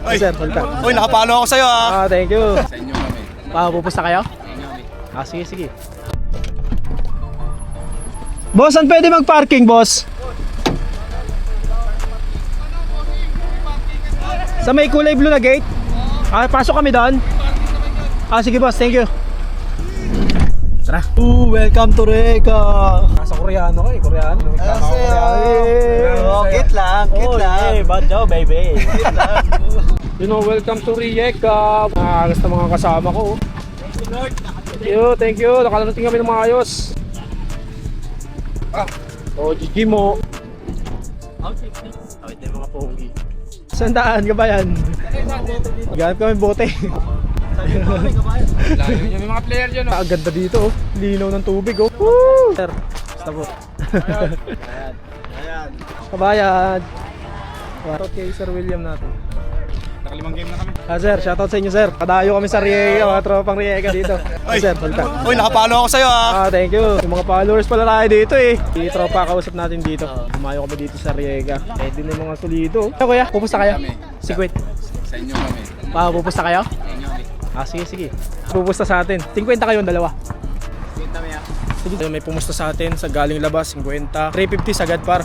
Oy, sir, salita. Uy, nakapalo ako sa'yo ah. Thank you. Sa inyo kami. Pupusta kayo? Sige, sige. Boss, saan pwede mag-parking, boss? Sa may kulay blue na gate? Pasok kami doon? Sige boss, thank you. Tara. Welcome to Reka. Nasa Koreano ko eh, Koreano. Kit lang, kit lang. Hey, bad job, baby. You know, welcome to Rijeka. Nakakas na mga kasama ko. Thank you. Nakarating kami ng maayos. GG mo. Awit na mga pogi. Sandaan ka ba yan? Ganap kami bote. Layo niyo, may mga player dyan. Ang ganda dito oh. Linaw ng tubig oh. Woo! Sir, basta po. Ayan. Kabayan. Shoutout kay Sir William natin. Nakalimang game na kami. Sir, shoutout sa inyo sir. Padayo kami sa Rijeka, mga tropang Rijeka dito. Oy, Sir, salita. Uy, nakapalo ako sa'yo ah. Thank you. Yung mga followers pala tayo dito eh. Yung tropa kausap natin dito. Umayo kami dito sa Rijeka. Din yung mga solido. Kuya, pupusta kayo? Sigwit. Sa inyo kami. Pupusta kayo? Sa inyo kami. Sige, sige. Pupusta sa atin. 50 kayo, dalawa. Kita mo yan. Sige. May pumusta sa atin sa galing labas, 50. 350 sagad par.